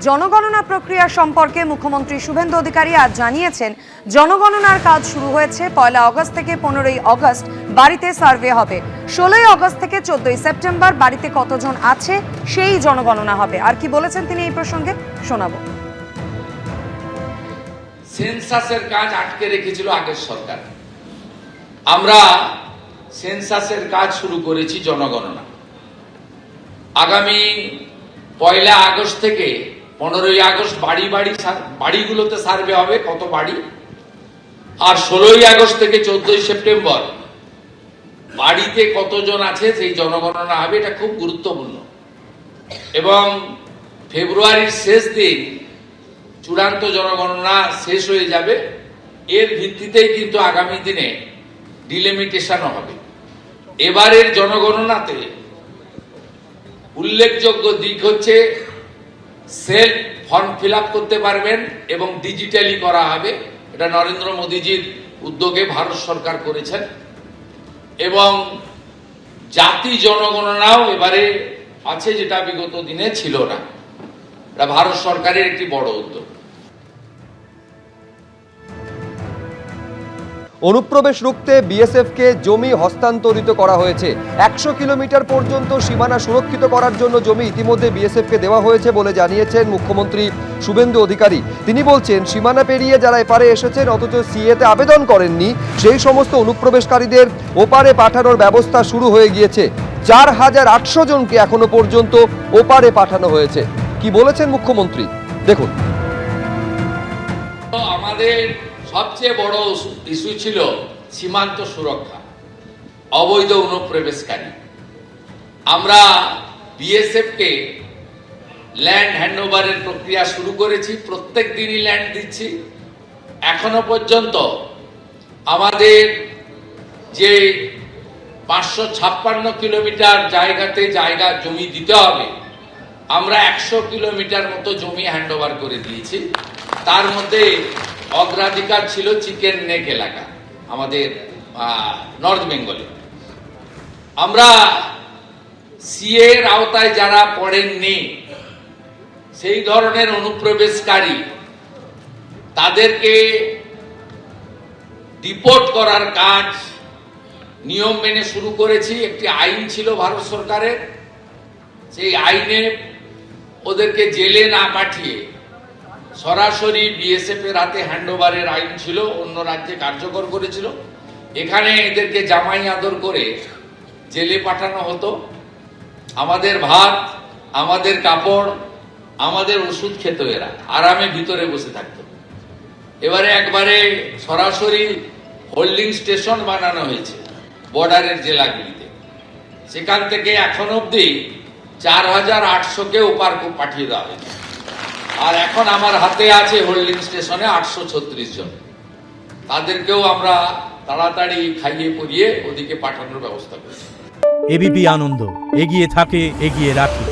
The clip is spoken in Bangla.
জনগণনা প্রক্রিয়া সম্পর্কে মুখ্যমন্ত্রী শুভেন্দু অধিকারী আজ জানিয়েছেন, জনগণনার কাজ শুরু হয়েছে। 1 আগস্ট থেকে 15 আগস্ট বাড়িতে সার্ভে হবে। 16 আগস্ট থেকে 14 সেপ্টেম্বর বাড়িতে কতজন আছে সেই জনগণনা হবে। আর কি বলেছেন তিনি এই প্রসঙ্গে শোনাবো। সেন্সাসের কাজ আটকে রেখেছিল আগের সরকার। আমরা সেন্সাসের কাজ শুরু করেছি জনগণনা। আগামী 1 আগস্ট থেকে 15 আগস্ট বাড়িগুলোতে সার্ভে হবে, কত বাড়ি। আর 16 আগস্ট থেকে 14 সেপ্টেম্বর বাড়িতে কতজন আছে সেই জনগণনা হবে। এটা খুব গুরুত্বপূর্ণ। এবং ফেব্রুয়ারির শেষ দিন চূড়ান্ত জনগণনা শেষ হয়ে যাবে। এর ভিত্তিতেই কিন্তু আগামী দিনে ডিলিমিটেশনও হবে। এবারের জনগণনাতে উল্লেখযোগ্য দিক হচ্ছে সেলফ ফর্ম ফিল আপ করতে পারবেন এবং ডিজিটালি করা হবে। এটা নরেন্দ্র মোদীজির উদ্যোগে ভারত সরকার করেছেন। এবং জাতি জনগণনাও এবারে আছে, যেটা বিগত দিনে ছিল না। এটা ভারত সরকারের একটি বড় উদ্যোগ। অনুপ্রবেশ রুখতে বিএসএফকে জমি হস্তান্তরিত করা হয়েছে। 100 কিলোমিটার পর্যন্ত সীমানা সুরক্ষিত করার জন্য জমি ইতিমধ্যে বিএসএফকে দেওয়া হয়েছে বলে জানিয়েছেন মুখ্যমন্ত্রী শুভেন্দু অধিকারী। তিনি বলছেন, সীমানা পেরিয়ে যারা এপারে এসেছেন অথচ সিএতে আবেদন করেননি, সেই সমস্ত অনুপ্রবেশকারীদের ওপারে পাঠানোর ব্যবস্থা শুরু হয়ে গিয়েছে। 4800 জনকে এখনো পর্যন্ত ওপারে পাঠানো হয়েছে। কি বলেছেন মুখ্যমন্ত্রী দেখুন। আমাদের সবচেয়ে বড় ইস্যু ছিল সীমান্ত সুরক্ষা, অবৈধ অনুপ্রবেশকারী। আমরা বিএসএফকে ল্যান্ড হ্যান্ডওভারের প্রক্রিয়া শুরু করেছি। প্রত্যেক দিনই ল্যান্ড দিচ্ছি। এখনো পর্যন্ত আমাদের যে 556 কিলোমিটার জায়গাতে জমি দিতে হবে, আমরা 100 কিলোমিটার মতো জমি হ্যান্ডওভার করে দিয়েছি। তার মধ্যে অগ্রাধিকার ছিল চিকেন নেক এলাকা, আমাদের নর্থ বেঙ্গলে। আমরা সিএ এর আওতায় যারা পড়েননি, সেই ধরনের অনুপ্রবেশকারী, তাদেরকে ডিপোর্ট করার কাজ নিয়ম মেনে শুরু করেছি। একটি আইন ছিল ভারত সরকারের, সেই আইনে ওদেরকে জেলে না পাঠিয়ে সরাসরি বিএসএফ এর হাতে হ্যান্ডওভারের আইন ছিল, অন্য রাজ্যে কার্যকর করেছিল। এখানে এদেরকে জামাই আদর করে জেলে পাঠানো হতো। আমাদের ভাত, আমাদের কাপড়, আমাদের ওষুধ খেত, এরা আরামে ভিতরে বসে থাকতো। এবারে একবারে সরাসরি হোল্ডিং স্টেশন বানানো হয়েছে বর্ডারের জেলাগুলিতে। সেখান থেকে এখন অব্দি 4800কে ওপার পাঠিয়ে দেওয়া হয়েছে। আর এখন আমার হাতে আছে হোল্ডিং স্টেশনে 836 জন। তাদেরকেও আমরা তাড়াতাড়ি খাইয়ে পরিয়ে ওদিকে পাঠানোর ব্যবস্থা করেছি। এবিপি আনন্দ, এগিয়ে থাকে, এগিয়ে রাখে।